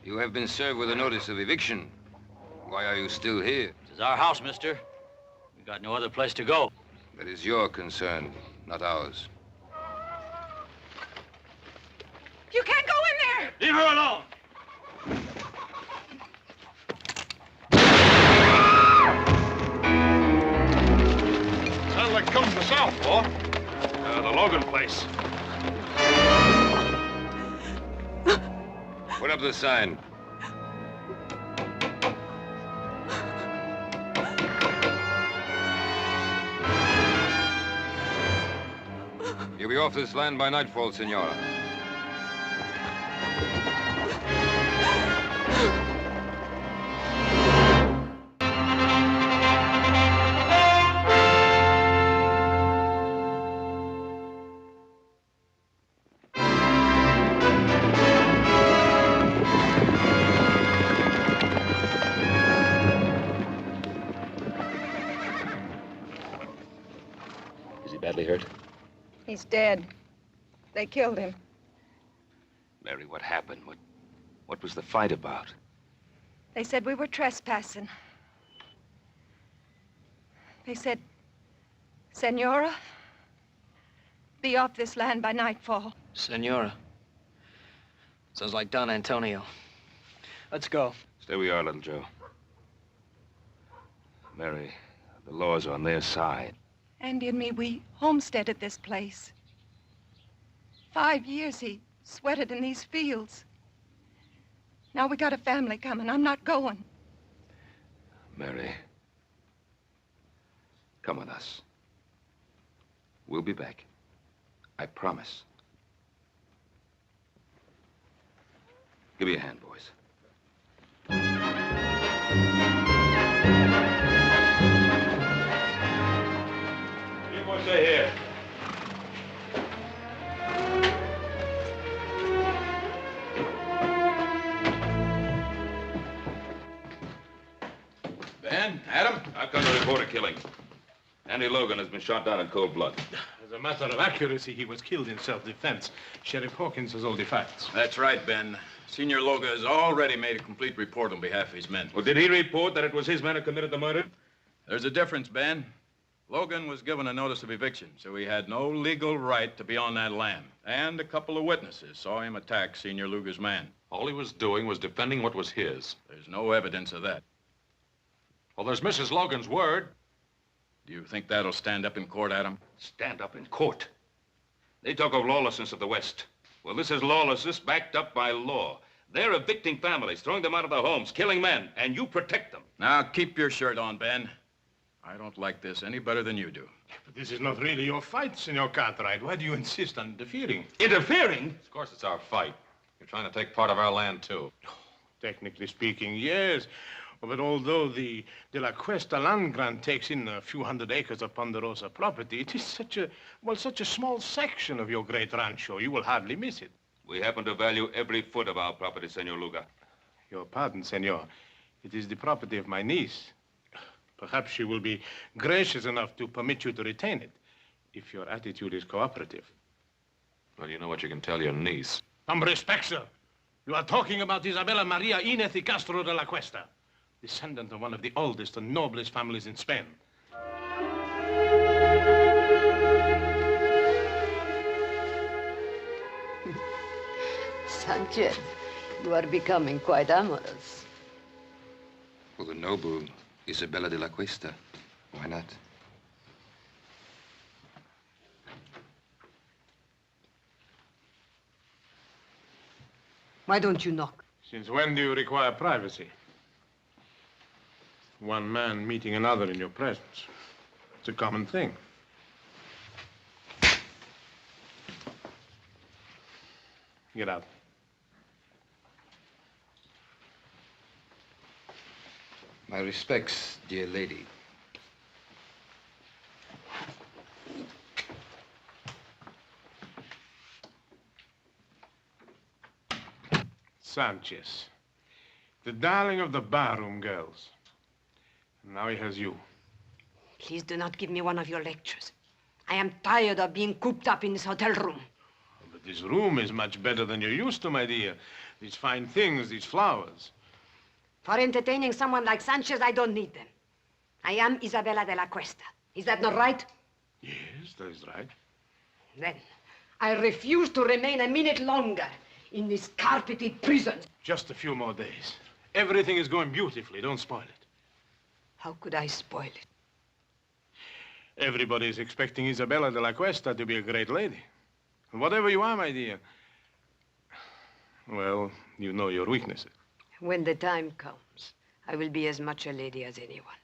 You have been served with a notice of eviction. Why are you still here? It's our house, mister. We got no other place to go. That is your concern, not ours. You can't go in there! Leave her alone! Sounds like coming from the south, Paul. The Logan place. Put up the sign. You'll be off this land by nightfall, Senora. Is he badly hurt? He's dead. They killed him. Mary, what happened? What was the fight about? They said we were trespassing. They said, Senora, be off this land by nightfall. Senora. Sounds like Don Antonio. Let's go. Stay where you are, little Joe. Mary, the law's on their side. Andy and me, we homesteaded this place. 5 years he sweated in these fields. Now we got a family coming. I'm not going. Mary, come with us. We'll be back. I promise. Give me a hand, boys. You boys stay here. Ben, Adam? I've come to report a killing. Andy Logan has been shot down in cold blood. As a matter of accuracy, he was killed in self-defense. Sheriff Hawkins has all the facts. That's right, Ben. Senior Logan has already made a complete report on behalf of his men. Well, did he report that it was his men who committed the murder? There's a difference, Ben. Logan was given a notice of eviction, so he had no legal right to be on that land. And a couple of witnesses saw him attack Senior Luger's man. All he was doing was defending what was his. There's no evidence of that. Well, there's Mrs. Logan's word. Do you think that'll stand up in court, Adam? Stand up in court. They talk of lawlessness of the West. Well, this is lawlessness backed up by law. They're evicting families, throwing them out of their homes, killing men, and you protect them. Now, keep your shirt on, Ben. I don't like this any better than you do. But this is not really your fight, Senor Cartwright. Why do you insist on interfering? Interfering? Of course, it's our fight. You're trying to take part of our land, too. Technically speaking, yes. But although the De La Cuesta land grant takes in a few hundred acres of Ponderosa property, it is such a small section of your great rancho, you will hardly miss it. We happen to value every foot of our property, Senor Luga. Your pardon, senor. It is the property of my niece. Perhaps she will be gracious enough to permit you to retain it, if your attitude is cooperative. Well, you know what you can tell your niece. Some respect, sir. You are talking about Isabella Maria Inez y Castro de la Cuesta, descendant of one of the oldest and noblest families in Spain. Sanchez, you are becoming quite amorous. For the noble Isabella de la Cuesta. Why not? Why don't you knock? Since when do you require privacy? One man meeting another in your presence. It's a common thing. Get out. My respects, dear lady. Sanchez, the darling of the barroom girls. And now he has you. Please do not give me one of your lectures. I am tired of being cooped up in this hotel room. But this room is much better than you're used to, my dear. these fine things, these flowers. For entertaining someone like Sanchez, I don't need them. I am Isabella de la Cuesta. Is that not right? Yes, that is right. Then I refuse to remain a minute longer in this carpeted prison. Just a few more days. Everything is going beautifully. Don't spoil it. How could I spoil it? Everybody is expecting Isabella de la Cuesta to be a great lady. Whatever you are, my dear. Well, you know your weaknesses. When the time comes, I will be as much a lady as anyone.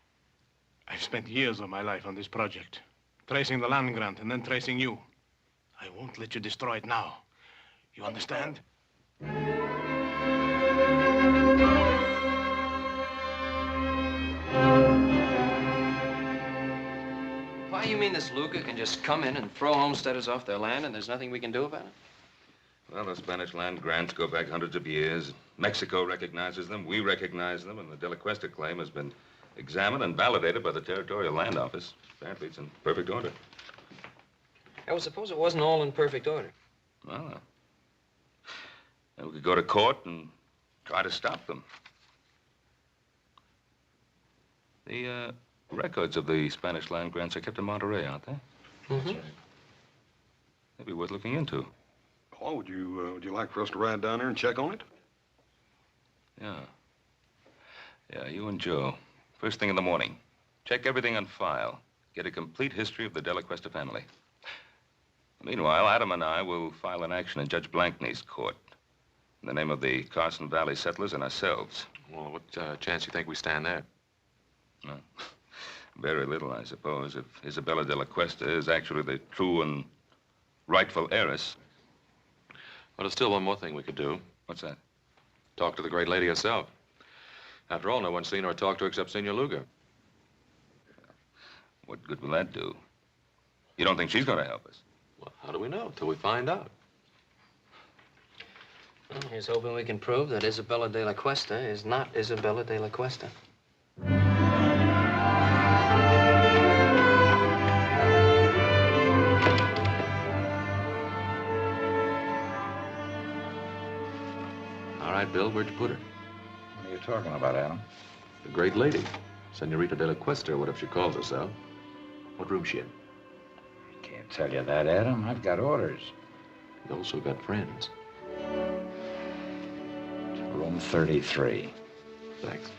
I've spent years of my life on this project, tracing the land grant and then tracing you. I won't let you destroy it now. You understand? Why, you mean this Luca can just come in and throw homesteaders off their land and there's nothing we can do about it? Well, the Spanish land grants go back hundreds of years. Mexico recognizes them, we recognize them, and the De La Cuesta claim has been examined and validated by the Territorial Land Office. Apparently, it's in perfect order. I would suppose it wasn't all in perfect order. Well, we could go to court and try to stop them. The records of the Spanish land grants are kept in Monterey, aren't they? Mm-hmm. They'd be worth looking into. Paul, would you like for us to ride down there and check on it? Yeah. Yeah, you and Joe. First thing in the morning. Check everything on file. Get a complete history of the De La Cuesta family. Meanwhile, Adam and I will file an action in Judge Blankney's court in the name of the Carson Valley settlers and ourselves. Well, what chance do you think we stand there? No. Very little, I suppose, if Isabella de la Cuesta is actually the true and rightful heiress. Well, there's still one more thing we could do. What's that? Talk to the great lady herself. After all, no one's seen or talked to her except Senor Luger. What good will that do? You don't think she's going to help us? Well, how do we know till we find out? Well, here's hoping we can prove that Isabella de la Cuesta is not Isabella de la Cuesta. All right, Bill, where'd you put her? What are you talking about, Adam? The great lady. Senorita de la Cuesta, or whatever she calls herself. What room's she in? Can't tell you that, Adam. I've got orders. You also got friends. Room 33. Thanks.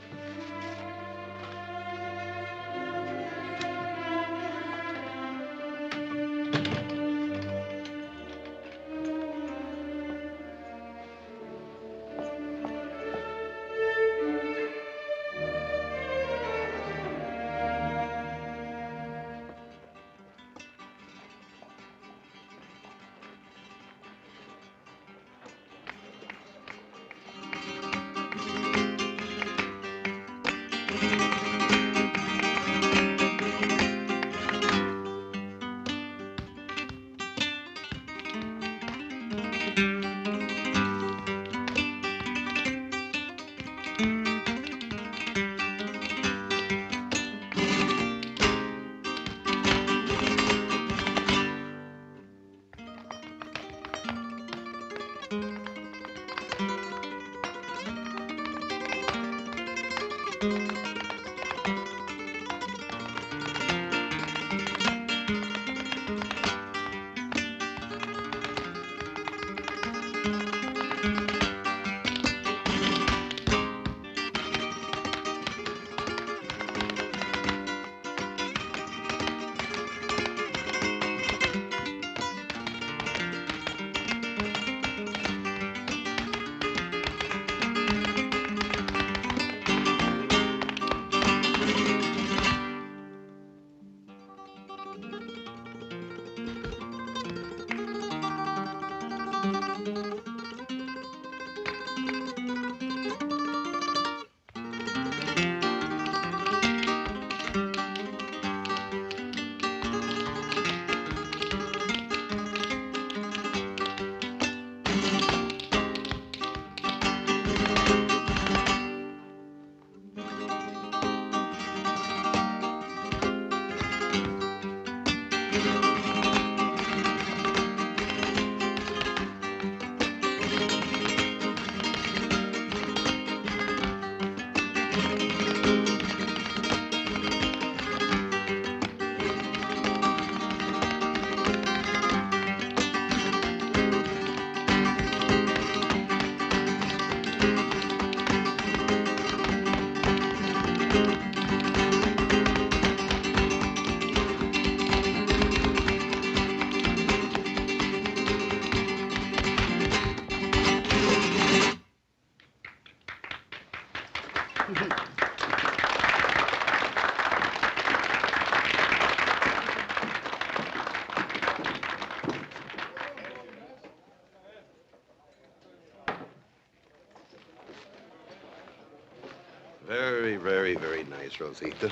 Very, very, very nice, Rosita.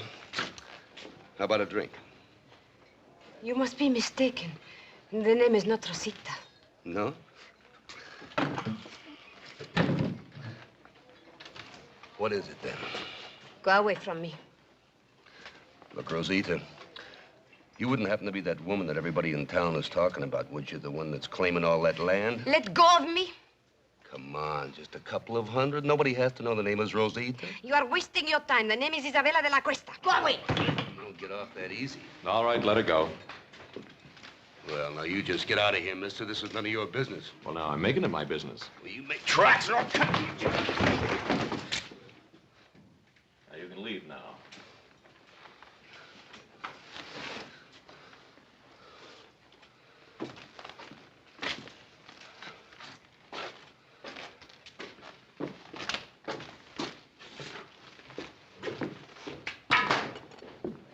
How about a drink? You must be mistaken. The name is not Rosita. No? What is it, then? Go away from me. Look, Rosita, you wouldn't happen to be that woman that everybody in town is talking about, would you? The one that's claiming all that land? Let go of me. Come on, just a couple of hundred. Nobody has to know the name is Rosita. You are wasting your time. The name is Isabella de la Cuesta. Go away. You don't get off that easy. All right, let her go. Well, now, you just get out of here, mister. This is none of your business. Well, now, I'm making it my business. Well, you make tracks or I'll cut you. Now, you can leave now.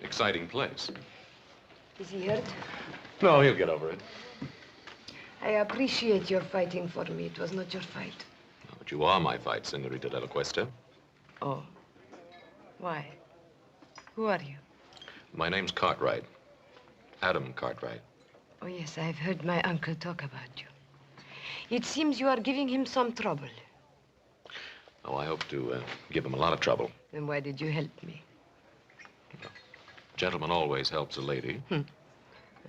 Exciting place. Is he hurt? No, he'll get over it. I appreciate your fighting for me. It was not your fight. But you are my fight, Senorita de la Cuesta. Oh. Why? Who are you? My name's Cartwright. Adam Cartwright. Oh, yes, I've heard my uncle talk about you. It seems you are giving him some trouble. Oh, I hope to give him a lot of trouble. Then why did you help me? Gentleman always helps a lady.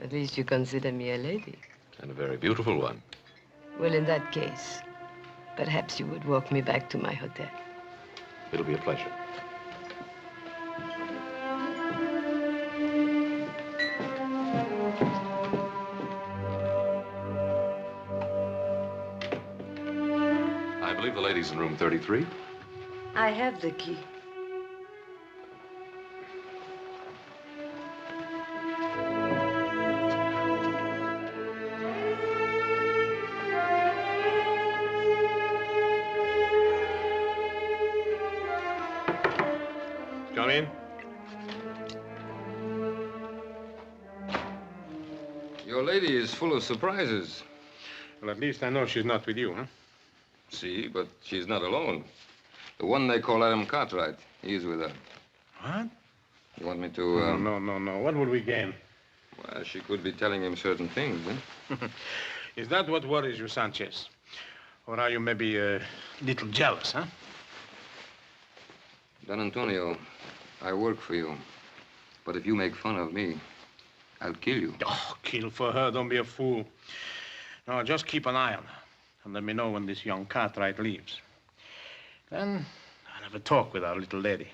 At least you consider me a lady. And a very beautiful one. Well, in that case, perhaps you would walk me back to my hotel. It'll be a pleasure. I believe the lady's in room 33. I have the key. Come in. Your lady is full of surprises. Well, at least I know she's not with you, huh? See, but she's not alone. The one they call Adam Cartwright, he's with her. What? You want me to, No. What will we gain? Well, she could be telling him certain things, eh? Is that what worries you, Sanchez? Or are you maybe a little jealous, huh? Don Antonio, I work for you. But if you make fun of me, I'll kill you. Oh, kill for her. Don't be a fool. No, just keep an eye on her. And let me know when this young Cartwright leaves. Then I'll have a talk with our little lady.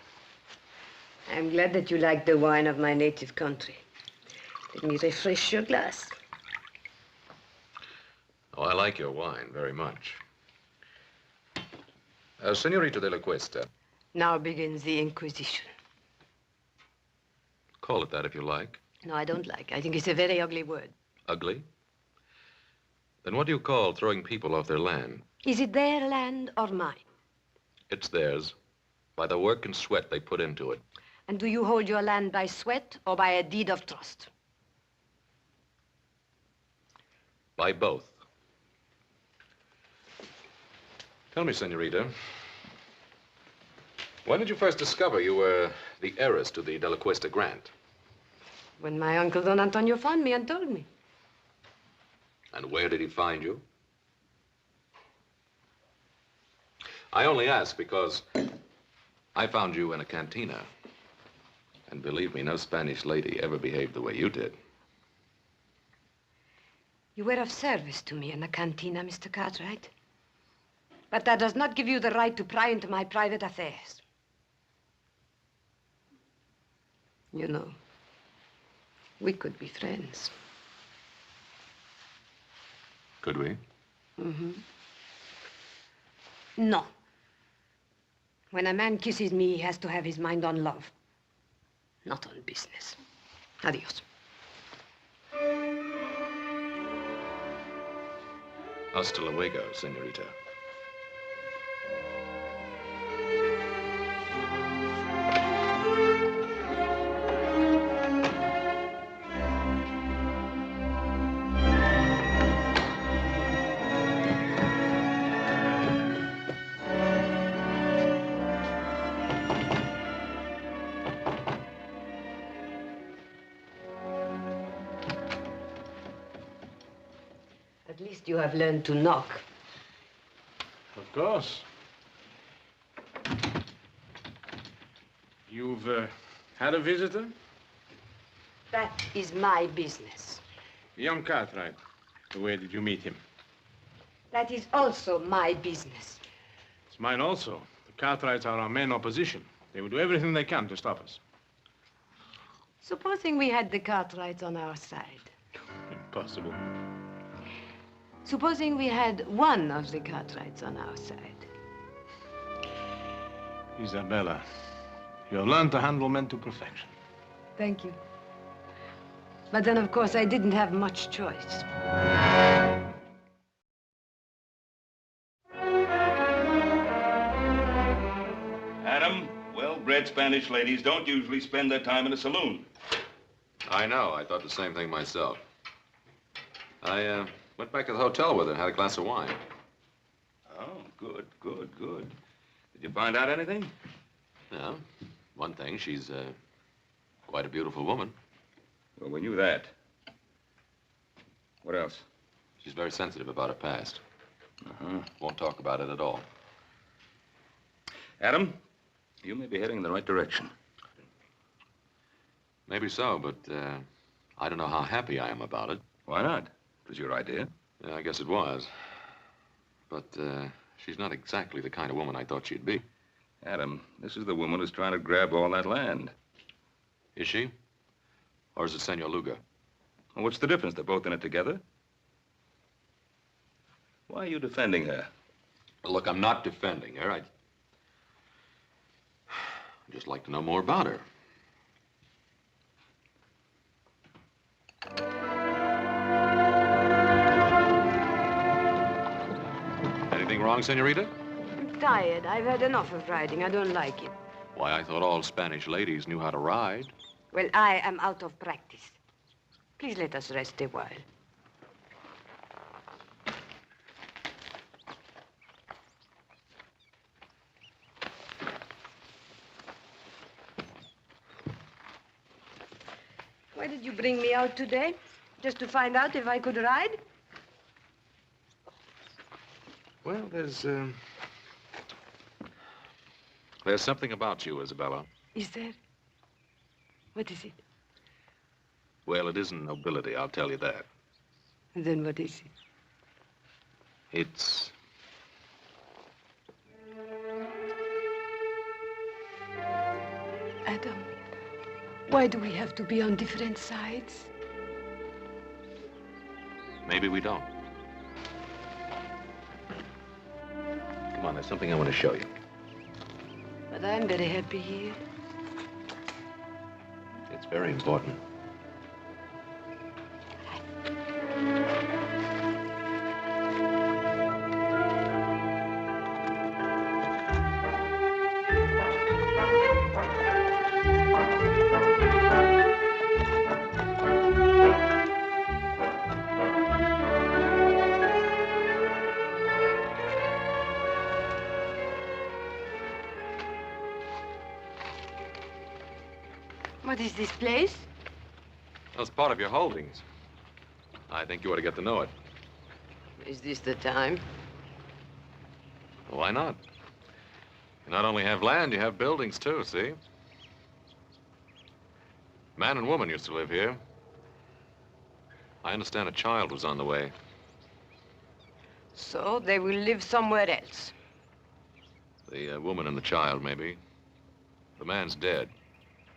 I'm glad that you like the wine of my native country. Let me refresh your glass. Oh, I like your wine very much. Senorita de la Cuesta. Now begins the Inquisition. Call it that if you like. No, I don't like. I think it's a very ugly word. Ugly? Then what do you call throwing people off their land? Is it their land or mine? It's theirs, by the work and sweat they put into it. And do you hold your land by sweat or by a deed of trust? By both. Tell me, Senorita, when did you first discover you were the heiress to the De La Cuesta grant? When my uncle Don Antonio found me and told me. And where did he find you? I only ask because I found you in a cantina. And believe me, no Spanish lady ever behaved the way you did. You were of service to me in the cantina, Mr. Cartwright. But that does not give you the right to pry into my private affairs. You know, we could be friends. Could we? Mm-hmm. No. When a man kisses me, he has to have his mind on love, not on business. Adios. Hasta luego, senorita. least you have learned to knock. Of course. You've had a visitor? That is my business. Young Cartwright. Where did you meet him? That is also my business. It's mine also. The Cartwrights are our main opposition. They will do everything they can to stop us. Supposing we had the Cartwrights on our side. Impossible. Supposing we had one of the Cartwrights on our side. Isabella, you have learned to handle men to perfection. Thank you. But then, of course, I didn't have much choice. Adam, well-bred Spanish ladies don't usually spend their time in a saloon. I know. I thought the same thing myself. I went back to the hotel with her and had a glass of wine. Oh, good, good, good. Did you find out anything? Yeah. One thing, she's quite a beautiful woman. Well, we knew that. What else? She's very sensitive about her past. Uh-huh. Won't talk about it at all. Adam, you may be heading in the right direction. Maybe so, but I don't know how happy I am about it. Why not? It was your idea. Yeah, I guess it was. But she's not exactly the kind of woman I thought she'd be. Adam, this is the woman who's trying to grab all that land. Is she? Or is it Senor Luga? Well, what's the difference? They're both in it together. Why are you defending her? Look, I'm not defending her. I'd just like to know more about her. Anything wrong, senorita? I'm tired. I've had enough of riding. I don't like it. Why, I thought all Spanish ladies knew how to ride. Well, I am out of practice. Please let us rest a while. Why did you bring me out today? Just to find out if I could ride? Well, there's something about you, Isabella. Is there? What is it? Well, it isn't nobility, I'll tell you that. Then what is it? It's... Adam, why do we have to be on different sides? Maybe we don't. Come on, there's something I want to show you. But I'm very happy here. It's very important. What is this place? That's part of your holdings. I think you ought to get to know it. Is this the time? Why not? You not only have land, you have buildings, too, see? Man and woman used to live here. I understand a child was on the way. So they will live somewhere else. The woman and the child, maybe. The man's dead.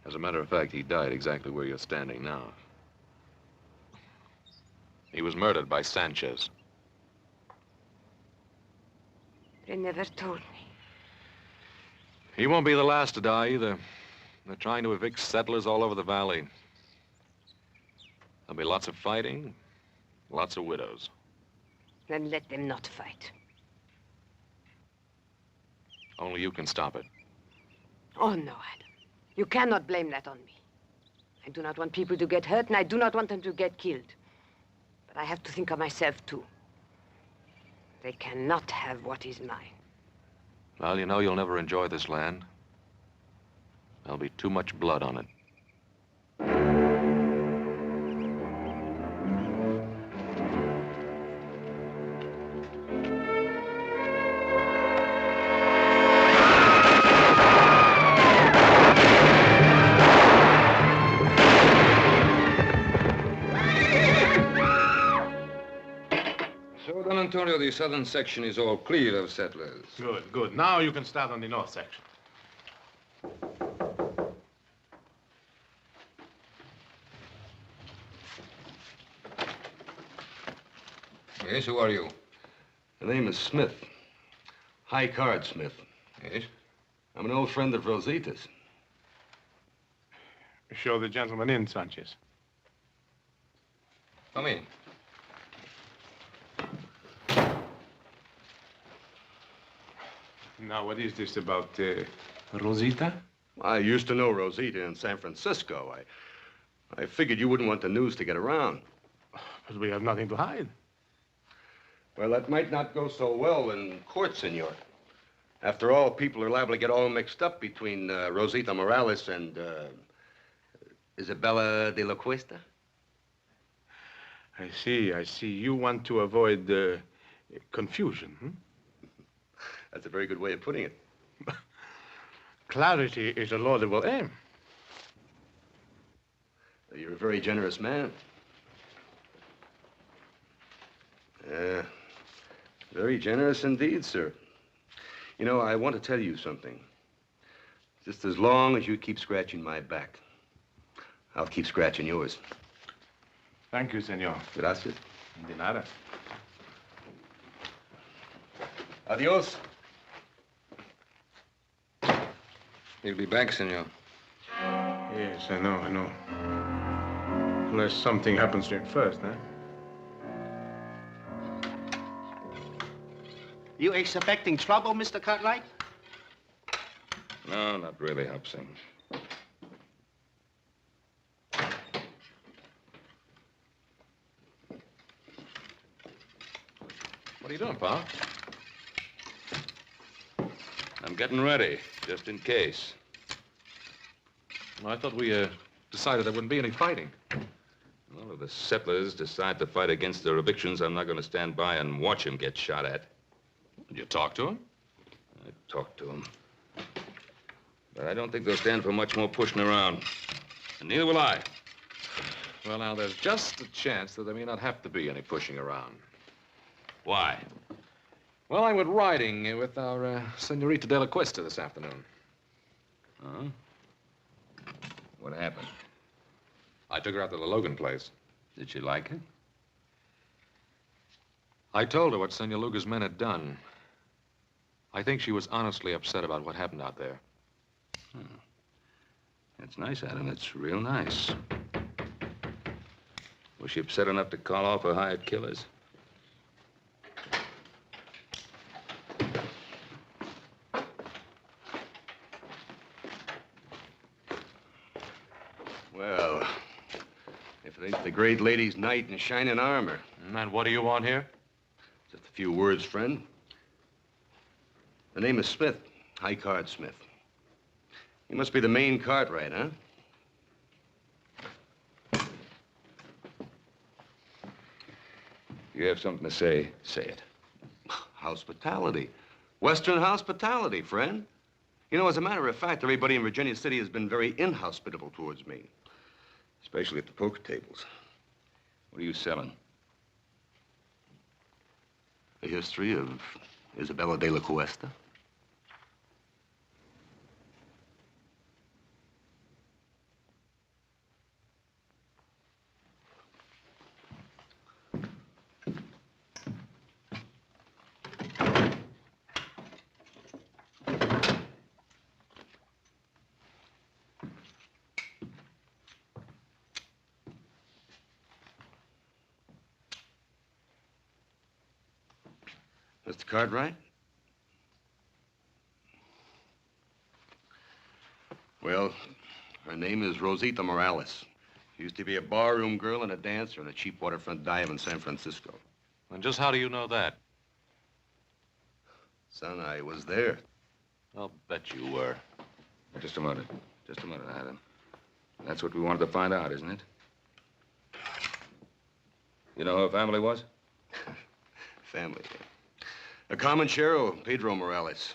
As a matter of fact, he died exactly where you're standing now. He was murdered by Sanchez. They never told me. He won't be the last to die, either. They're trying to evict settlers all over the valley. There'll be lots of fighting, lots of widows. Then let them not fight. Only you can stop it. Oh, no, Adam. You cannot blame that on me. I do not want people to get hurt, and I do not want them to get killed. But I have to think of myself, too. They cannot have what is mine. Well, you know you'll never enjoy this land. There'll be too much blood on it. the southern section is all clear of settlers. Good, good. Now you can start on the north section. Yes, who are you? The name is Smith. High Card Smith. Yes? I'm an old friend of Rosita's. Show the gentleman in, Sanchez. Come in. Now, what is this about Rosita? I used to know Rosita in San Francisco. I figured you wouldn't want the news to get around. But we have nothing to hide. Well, that might not go so well in court, senor. After all, people are liable to get all mixed up between Rosita Morales and Isabella de la Cuesta. I see, I see. You want to avoid confusion, hmm? That's a very good way of putting it. Clarity is a laudable aim. You're a very generous man. Very generous indeed, sir. You know, I want to tell you something. Just as long as you keep scratching my back, I'll keep scratching yours. Thank you, senor. Gracias. De nada. Adios. He'll be back, senor. Yes, I know, I know. Unless something happens to him first, huh? You expecting trouble, Mr. Cartwright? No, not really, Hobson. What are you doing, Pa? I'm getting ready, just in case. Well, I thought we decided there wouldn't be any fighting. Well, if the settlers decide to fight against their evictions, I'm not going to stand by and watch them get shot at. Did you talk to him? I talked to them. But I don't think they'll stand for much more pushing around. And neither will I. Well, now, there's just a chance that there may not have to be any pushing around. Why? Well, I went riding with our Senorita de la Cuesta this afternoon. Huh? What happened? I took her out to the Logan place. Did she like it? I told her what Senor Luga's men had done. I think she was honestly upset about what happened out there. Hmm. That's nice, Adam. That's real nice. Was she upset enough to call off her hired killers? Well, if it ain't the great lady's knight in shining armor. And what do you want here? Just a few words, friend. The name is Smith, High Card Smith. You must be the main Cartwright, huh? You have something to say, say it. Hospitality. Western hospitality, friend. You know, as a matter of fact, everybody in Virginia City has been very inhospitable towards me. Especially at the poker tables. What are you selling? The history of Isabella de la Cuesta. Mr. Cartwright? Well, her name is Rosita Morales. She used to be a barroom girl and a dancer in a cheap waterfront dive in San Francisco. And just how do you know that? Son, I was there. I'll bet you were. Just a minute. Just a minute, Adam. That's what we wanted to find out, isn't it? You know who her family was? Family. A comanchero, Pedro Morales.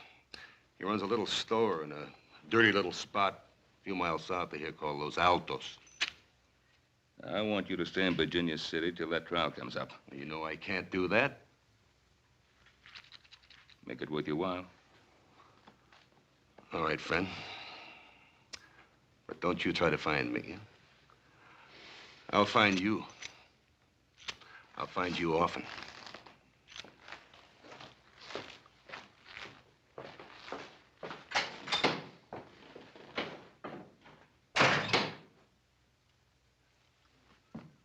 He runs a little store in a dirty little spot a few miles south of here called Los Altos. I want you to stay in Virginia City till that trial comes up. You know I can't do that. Make it worth your while. All right, friend. But don't you try to find me. I'll find you. I'll find you often.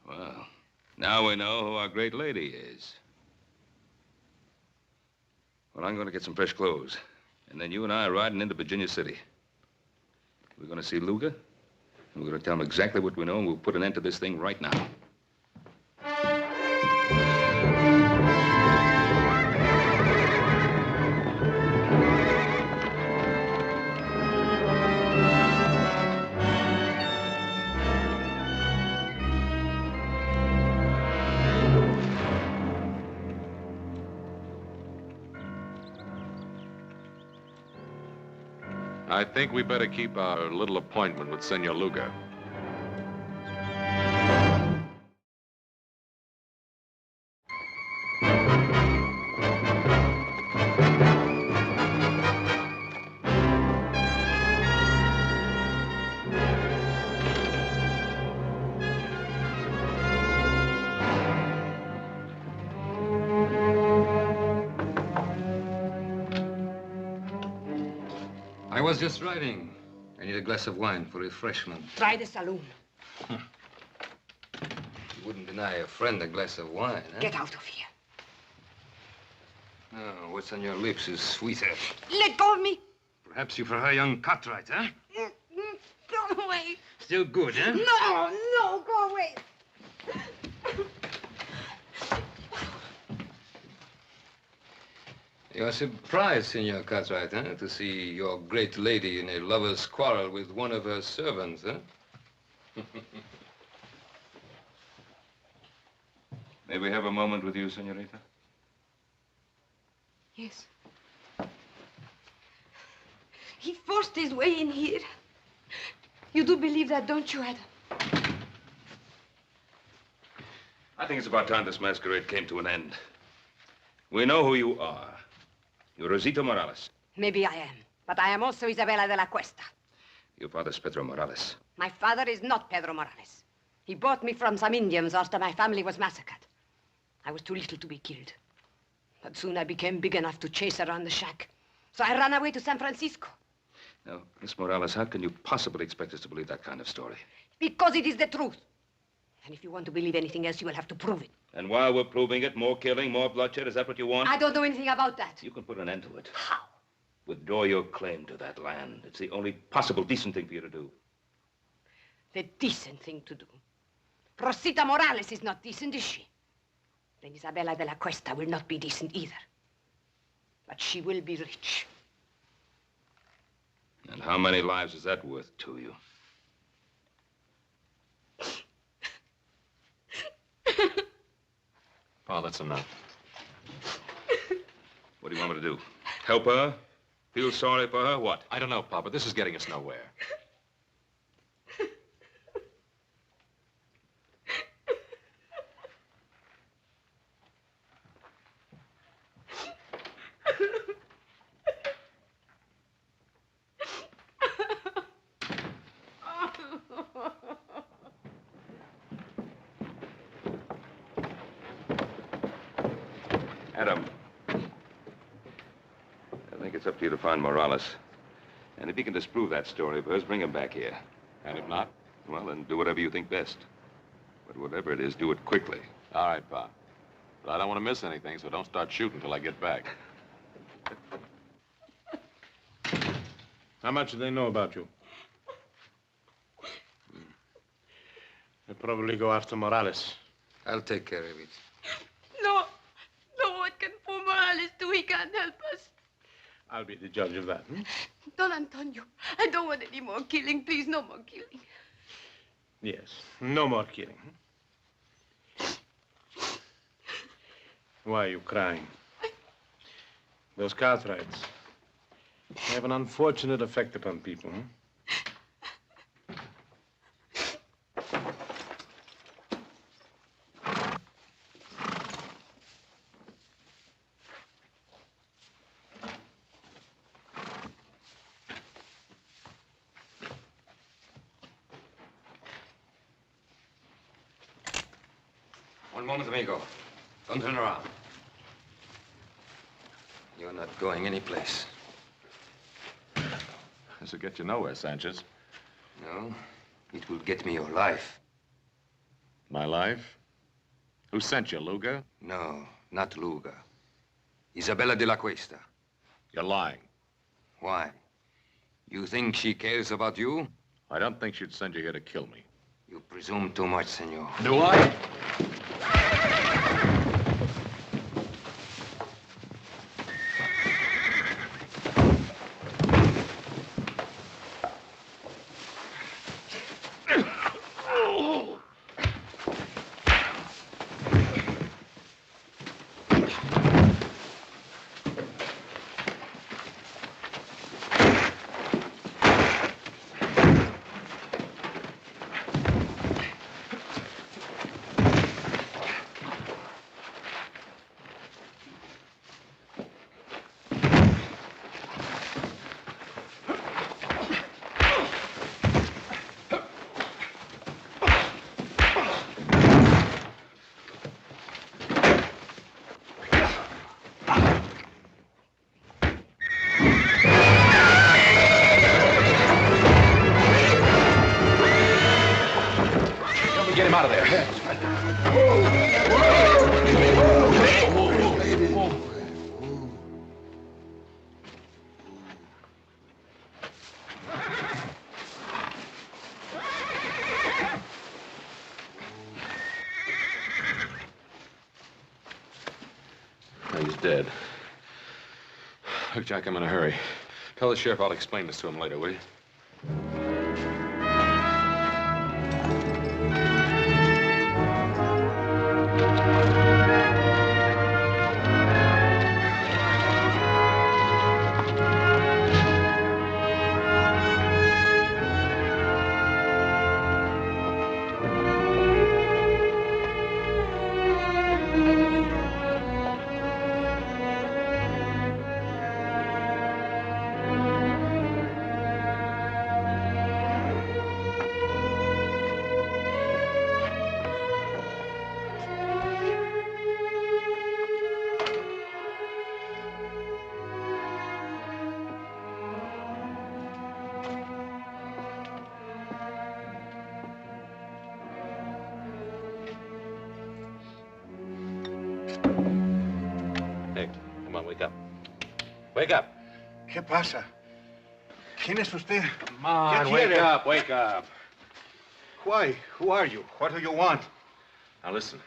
Well, now we know who our great lady is. Well, I'm going to get some fresh clothes. And then you and I are riding into Virginia City. We're going to see Luga, and we're going to tell him exactly what we know, and we'll put an end to this thing right now. I think we better keep our little appointment with Senor Luga. I was just riding. I need a glass of wine for refreshment. Try the saloon. You wouldn't deny a friend a glass of wine, huh? Get out of here. Oh, what's on your lips is sweeter. Let go of me. Perhaps you prefer young Cartwright, huh? Go away. Still good, huh? No, no, go away. You're surprised, Senor Cartwright, huh? To see your great lady in a lover's quarrel with one of her servants, huh? May we have a moment with you, senorita? Yes. He forced his way in here. You do believe that, don't you, Adam? I think it's about time this masquerade came to an end. We know who you are. You're Rosita Morales. Maybe I am, but I am also Isabella de la Cuesta. Your father's Pedro Morales. My father is not Pedro Morales. He bought me from some Indians after my family was massacred. I was too little to be killed. But soon I became big enough to chase around the shack. So I ran away to San Francisco. Now, Miss Morales, how can you possibly expect us to believe that kind of story? Because it is the truth. And if you want to believe anything else, you will have to prove it. And while we're proving it, more killing, more bloodshed, is that what you want? I don't know anything about that. You can put an end to it. How? Withdraw your claim to that land. It's the only possible decent thing for you to do. The decent thing to do. Rosita Morales is not decent, is she? Then Isabella de la Cuesta will not be decent either. But she will be rich. And how many lives is that worth to you? Pa, that's enough. What do you want me to do? Help her? Feel sorry for her? What? I don't know, Pa, but this is getting us nowhere. Adam, I think it's up to you to find Morales. And if you can disprove that story of hers, bring him back here. And if not? Well, then do whatever you think best. But whatever it is, do it quickly. All right, Pa. But I don't want to miss anything, so don't start shooting till I get back. How much do they know about you? They'll probably go after Morales. I'll take care of it. No. No, what can poor Morales do? He can't help us. I'll be the judge of that. Don Antonio, I don't want any more killing. Please, no more killing. Yes, no more killing. Why are you crying? Those Cartwrights, they have an unfortunate effect upon people. One moment, amigo. Don't turn around. You're not going anyplace. This will get you nowhere, Sanchez. No, it will get me your life. My life? Who sent you, Luga? No, not Luga. Isabella de la Cuesta. You're lying. Why? You think she cares about you? I don't think she'd send you here to kill me. You presume too much, senor. Do I? Get him out of there. He's dead. Look, Jack, I'm in a hurry. Tell the sheriff I'll explain this to him later, will you? Come on, wake up. Wake up. ¿Qué pasa? ¿Quién es usted? Come on, ¿Qué wake quiere? up, wake up. Why? Who are you? What do you want? Now listen.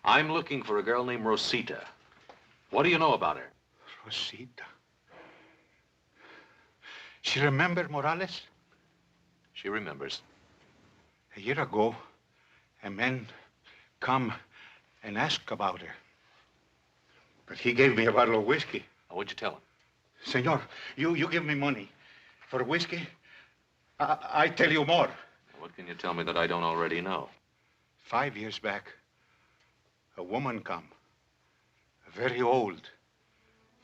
I'm looking for a girl named Rosita. What do you know about her? Rosita. She remember Morales? She remembers. A year ago, a man come and ask about her. But he gave me a bottle of whiskey. What'd you tell him? Senor, you give me money for whiskey. I tell you more. What can you tell me that I don't already know? 5 years back, a woman come, very old,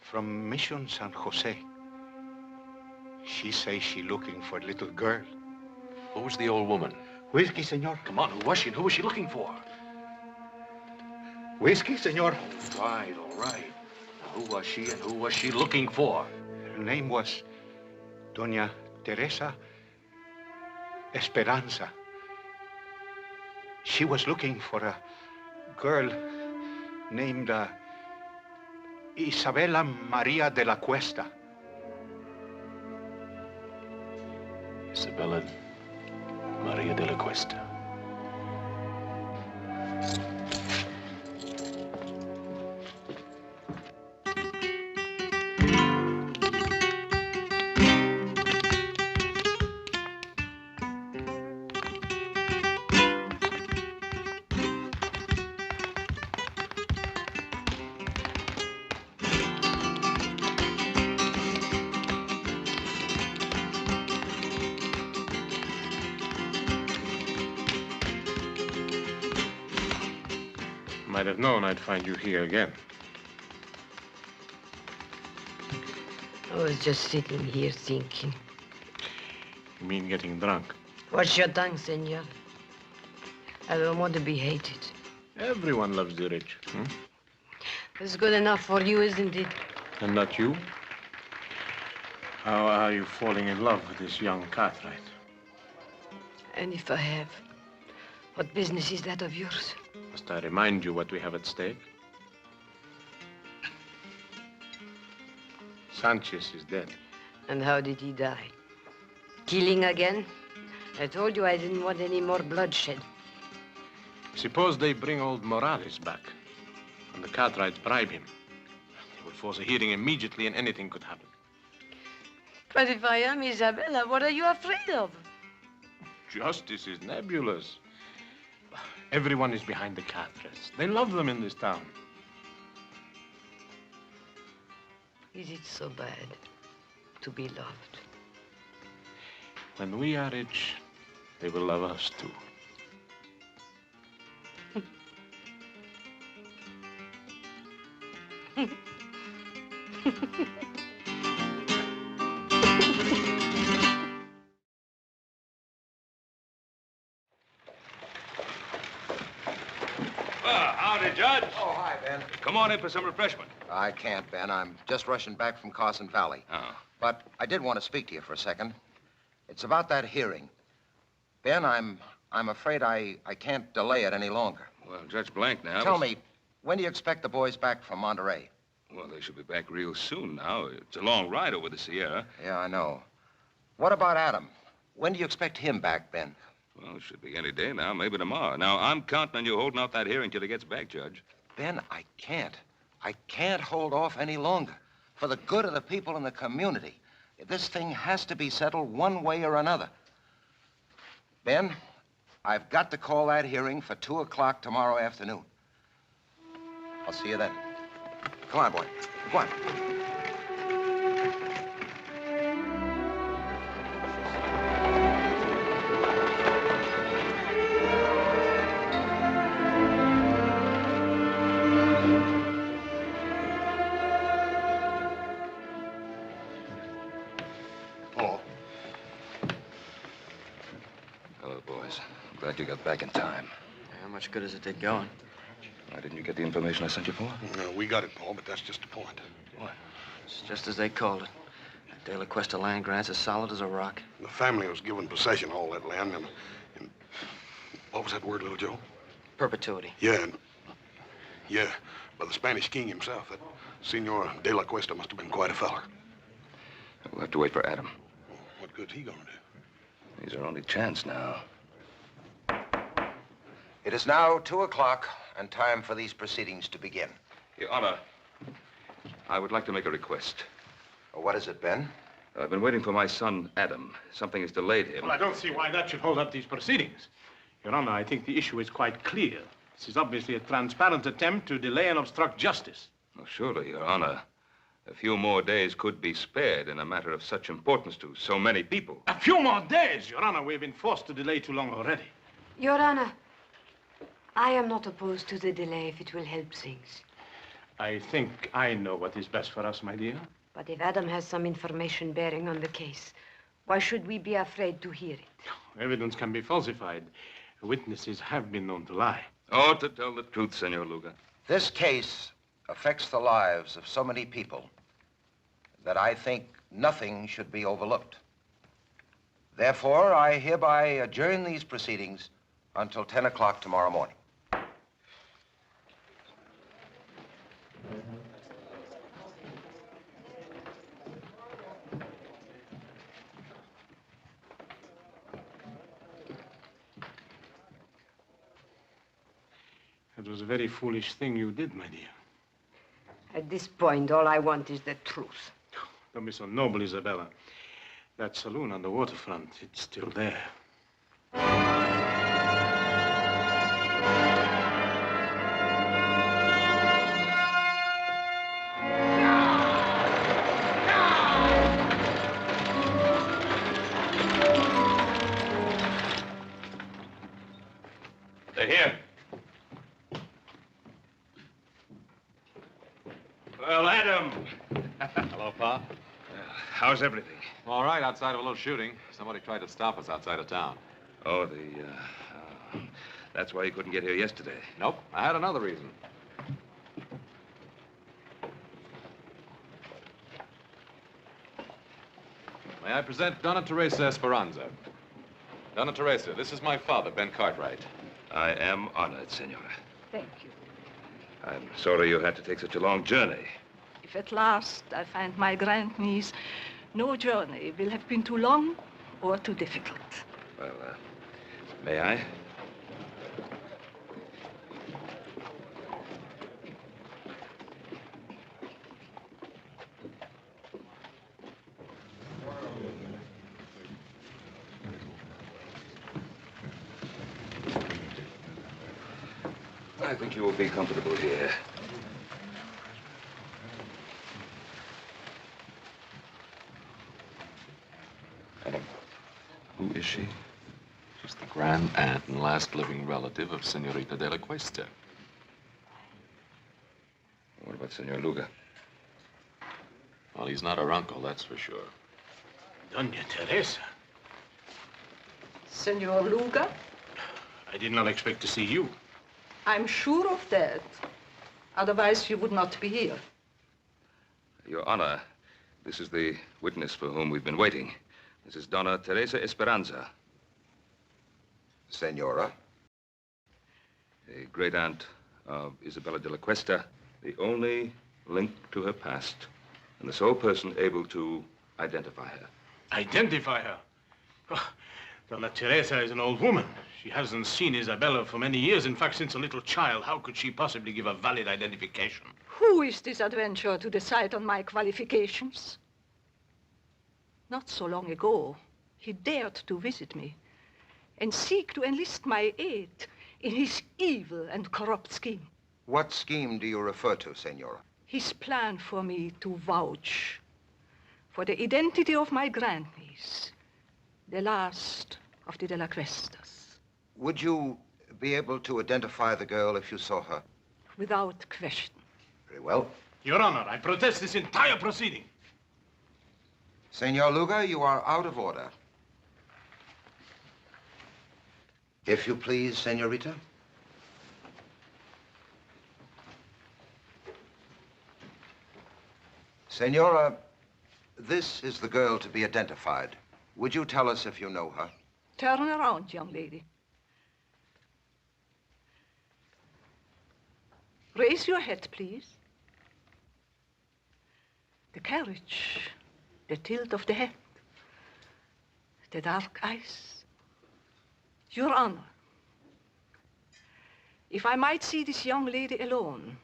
from Mission San Jose. She say she looking for a little girl. Who was the old woman? Whiskey, senor. Come on, who was she and who was she looking for? Whiskey, senor. All right, all right. Now, who was she and who was she looking for? Her name was Doña Teresa Esperanza. She was looking for a girl named Isabella Maria de la Cuesta. Isabella Maria de la Cuesta. Might have known I'd find you here again. I was just sitting here thinking. You mean getting drunk? What's your tongue, senor? I don't want to be hated. Everyone loves the rich. It's good enough for you, isn't it? And not you? How are you falling in love with this young Cartwright? And if I have, what business is that of yours? Must I remind you what we have at stake? Sanchez is dead. And how did he die? Killing again? I told you I didn't want any more bloodshed. Suppose they bring old Morales back, and the Cartwrights bribe him. They will force a hearing immediately, and anything could happen. But if I am Isabella, what are you afraid of? Justice is nebulous. Everyone is behind the Cartwrights. They love them in this town. Is it so bad to be loved? When we are rich, they will love us too. Howdy, Judge. Oh, hi, Ben. Come on in for some refreshment. I can't, Ben. I'm just rushing back from Carson Valley. Oh. But I did want to speak to you for a second. It's about that hearing. Ben, I'm afraid I can't delay it any longer. Well, Judge Blank now... Tell me, when do you expect the boys back from Monterey? Well, they should be back real soon now. It's a long ride over the Sierra. Yeah, I know. What about Adam? When do you expect him back, Ben? Well, it should be any day now, maybe tomorrow. Now, I'm counting on you holding off that hearing till he gets back, Judge. Ben, I can't. I can't hold off any longer. For the good of the people in the community, this thing has to be settled one way or another. Ben, I've got to call that hearing for 2 o'clock tomorrow afternoon. I'll see you then. Come on, boy. Come on. Hello, boys. I'm glad you got back in time. How much good does it take going? Why didn't you get the information I sent you for? No, we got it, Paul, but that's just the point. What? It's just as they called it. That De La Cuesta land grant's as solid as a rock. The family was given possession of all that land, and what was that word, little Joe? Perpetuity. Yeah, by the Spanish king himself. That Senor De La Cuesta must have been quite a feller. We'll have to wait for Adam. What good's he gonna do? He's our only chance now. It is now 2 o'clock and time for these proceedings to begin. Your Honor, I would like to make a request. What is it, Ben? I've been waiting for my son, Adam. Something has delayed him. Well, I don't see why that should hold up these proceedings. Your Honor, I think the issue is quite clear. This is obviously a transparent attempt to delay and obstruct justice. Oh, surely, Your Honor. A few more days could be spared in a matter of such importance to so many people. A few more days, Your Honor. We've been forced to delay too long already. Your Honor, I am not opposed to the delay if it will help things. I think I know what is best for us, my dear. But if Adam has some information bearing on the case, why should we be afraid to hear it? Evidence can be falsified. Witnesses have been known to lie. Oh, to tell the truth, Senor Luga. This case affects the lives of so many people that I think nothing should be overlooked. Therefore, I hereby adjourn these proceedings until 10 o'clock tomorrow morning. It was a very foolish thing you did, my dear. At this point, all I want is the truth. Don't be so noble, Isabella. That saloon on the waterfront, it's still there. They're here. Well, Adam. Hello, Pa. How's everything? All right, outside of a little shooting. Somebody tried to stop us outside of town. Oh, That's why you couldn't get here yesterday. Nope, I had another reason. May I present Donna Teresa Esperanza? Donna Teresa, this is my father, Ben Cartwright. I am honored, Senora. Thank you. I'm sorry you had to take such a long journey. If at last I find my grandniece, no journey will have been too long or too difficult. Well, may I? I think you will be comfortable here. Who is she? She's the grand aunt and last living relative of Senorita de la Cuesta. What about Senor Luga? Well, he's not her uncle, that's for sure. Doña Teresa, Senor Luga, I did not expect to see you. I'm sure of that. Otherwise, you would not be here. Your Honor, this is the witness for whom we've been waiting. This is Donna Teresa Esperanza. Senora? A great-aunt of Isabella de la Cuesta, the only link to her past, and the sole person able to identify her. Identify her? Oh, Donna Teresa is an old woman. She hasn't seen Isabella for many years. In fact, since a little child. How could she possibly give a valid identification? Who is this adventurer to decide on my qualifications? Not so long ago, he dared to visit me and seek to enlist my aid in his evil and corrupt scheme. What scheme do you refer to, Senora? His plan for me to vouch for the identity of my grandniece, the last of the De La Cuestas. Would you be able to identify the girl if you saw her? Without question. Very well. Your Honor, I protest this entire proceeding. Senor Luga, you are out of order. If you please, Senorita. Senora, this is the girl to be identified. Would you tell us if you know her? Turn around, young lady. Raise your head, please. The carriage, the tilt of the head, the dark eyes. Your Honor, if I might see this young lady alone,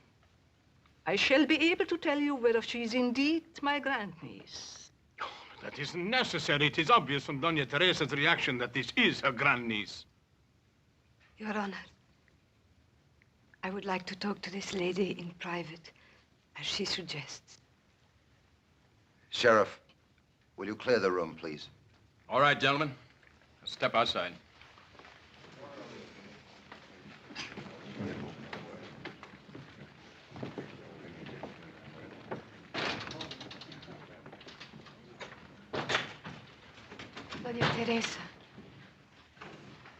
I shall be able to tell you whether she is indeed my grandniece. Oh, that isn't necessary. It is obvious from Doña Teresa's reaction that this is her grandniece. Your Honor, I would like to talk to this lady in private, as she suggests. Sheriff, will you clear the room, please? All right, gentlemen. Step outside. Doña Teresa.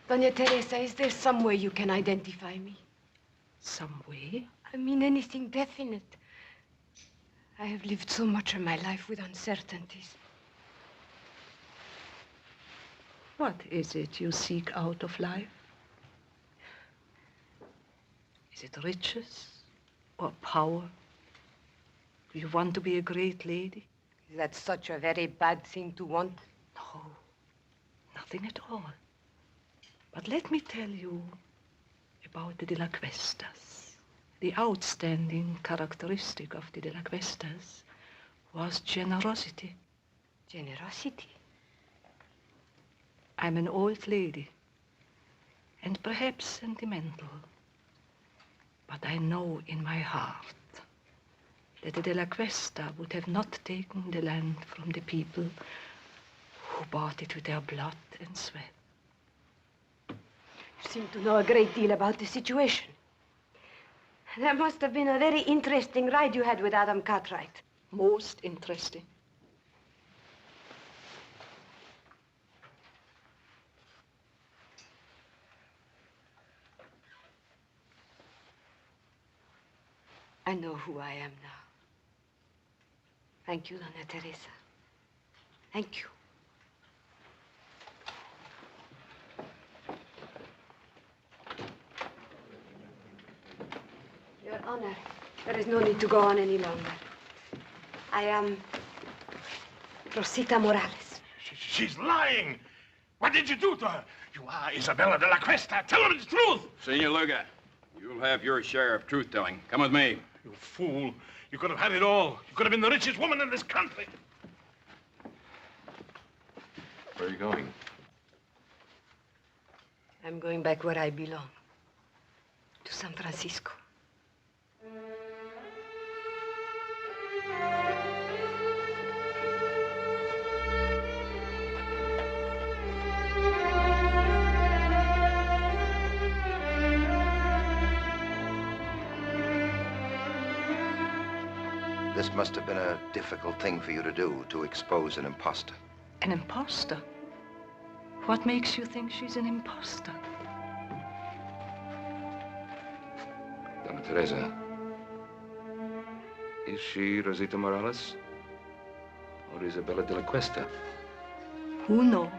Doña Teresa, is there some way you can identify me? Some way? I mean anything definite. I have lived so much of my life with uncertainties. What is it you seek out of life? Is it riches or power? Do you want to be a great lady? Is that such a very bad thing to want? No, nothing at all. But let me tell you about the De La Cuestas. The outstanding characteristic of the De La Cuestas was generosity. Generosity? I'm an old lady, and perhaps sentimental, but I know in my heart that the De La Cuesta would have not taken the land from the people who bought it with their blood and sweat. You seem to know a great deal about the situation. That must have been a very interesting ride you had with Adam Cartwright. Most interesting. I know who I am now. Thank you, Dona Teresa. Thank you. Your Honor, there is no need to go on any longer. I am Rosita Morales. She's lying. What did you do to her? You are Isabella de la Cuesta. Tell her the truth. Senor Luga, you'll have your share of truth-telling. Come with me. You fool. You could have had it all. You could have been the richest woman in this country. Where are you going? I'm going back where I belong. To San Francisco. This must have been a difficult thing for you to do, to expose an imposter. An imposter? What makes you think she's an imposter? Donna Teresa, is she Rosita Morales or Isabella de la Cuesta? Who knows?